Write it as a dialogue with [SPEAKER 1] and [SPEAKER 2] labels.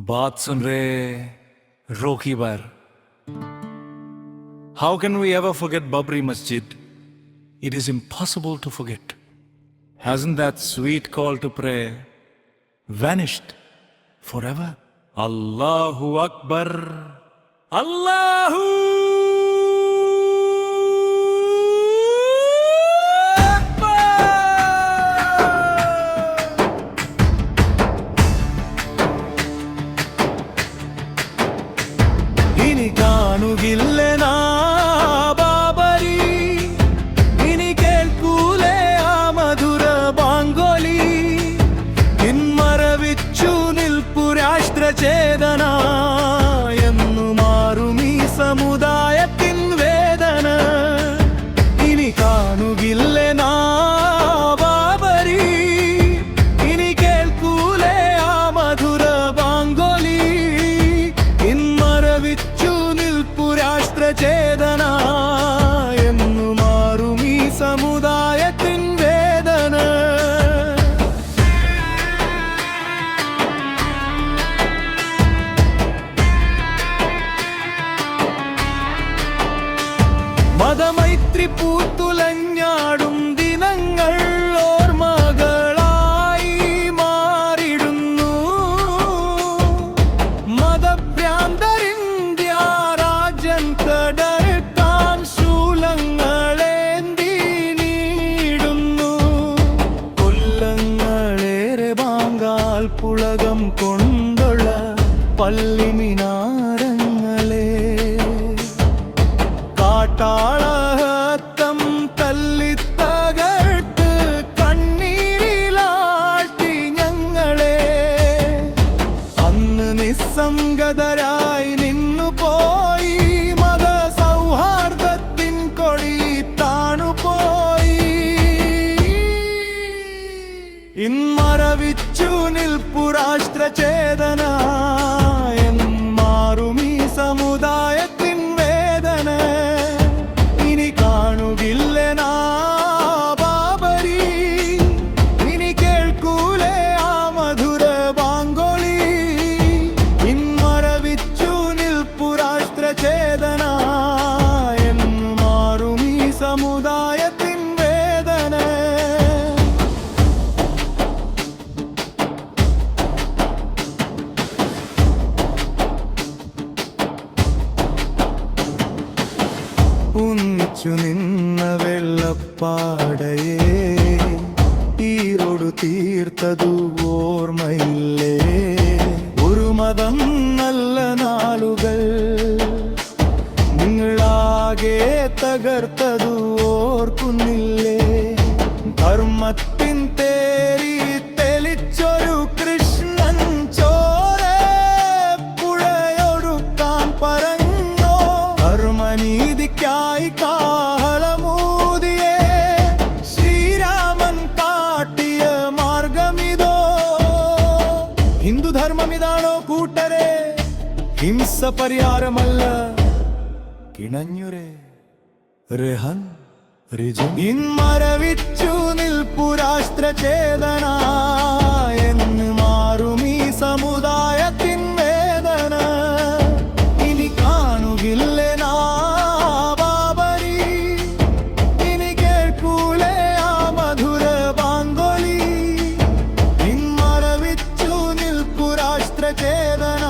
[SPEAKER 1] बात सुन रहे रोकी बार. How can we ever forget Babri Masjid? It is impossible to forget. Hasn't that sweet call to prayer vanished forever? Allahu Akbar. Allahu ഇനി കാണുകില്ല ബാബരി, ഇനി കേൾക്കൂലേ ആ മധുര ബാങ്കോലി. ഇന്മറവിച്ചു നിൽപ്പു രാഷ്ട്രചേതന, എന്നു മാറും ഈ സമുദായത്തിൻ വേദന. ഇനി കാണുകില്ല ബാബരി, ഇനി കേൾക്കൂലേ ആ മധുര ബാങ്കോലി. ഇന്മറവിച്ചു നിൽപ്പു രാഷ്ട്രചേതന, എന്നു മാറും ഈ സമുദായത്തിൻ വേദന. മതമൈത്രി പൂത്തുലഞ്ഞാടും ദിനങ്ങൾ ഓർമ്മകളായി മാറിടുന്നു. മതഭ്രാന്തരിന്ത്യ രാജ്യം തടർക്കാൻ ശൂലങ്ങളേന്തി നീടുന്നു. കൊല്ലങ്ങളേറെ ബാങ്കാൽ പുളകം കൊണ്ടുള്ള പള്ളിമിനാരങ്ങളെ കാട്ടാളഹത്തം തല്ലിത്തകർത്ത് കണ്ണീരിലാട്ടി ഞങ്ങളെ. അന്ന് നിസ്സംഗതരായി നിന്നുപോയി, മത സൗഹാർദ്ദത്തിൻ കൊടി താണുപോയി. ഇന്മറവിച്ചു നിൽപ്പു രാഷ്ട്രചേതന, മാറും ഈ സമുദായത്തിൻ വേദന. ഇനി കാണുകില്ല ബാബരി, ഇനി കേൾക്കൂലേ ആ മധുര ബാങ്കോളി. ഇന്മറവിച്ചു നിൽപ്പു രാഷ്ട്രചേതന, മാറും ഈ സമുദായത്തിൻ വേദന. ഒന്നിച്ചു നിന്ന വെള്ളപ്പാടയെ ഈരോടു തീർത്തതു ഓർമ്മയില്ലേ? ഒരു മതം നല്ല നാളുകൾ നിങ്ങളാകെ തകർത്തതു ഓർക്കുന്നില്ലേ? ധർമ്മത്തിൻ തേരി തെളിച്ചൊരു കൃഷ്ണൻ ചോര പുഴയൊടുക്കാൻ പറഞ്ഞോ? ധർമ്മനീതിക്കായി കാഹളമൂതിയേ ശ്രീരാമൻ കാട്ടിയ മാർഗമിതോ? ഹിന്ദുധർമ്മമിതാണോ കൂട്ടരെ? ഹിംസ പരിഹാരമല്ല കിണഞ്ഞുരേ രഹൻ രിജം. ഇന്മറവിച്ചു നിൽപ്പു രാഷ്ട്രചേതന, എന്ന് മാറും ഈ സമുദായത്തിൻ വേദന. ഇനി കാണുകില്ല ബാബരി, ഇനി കേൾക്കൂലേ ആ മധുര ബാങ്കോലി. ഇന്മറവിച്ചു നിൽപ്പു രാഷ്ട്രചേതന,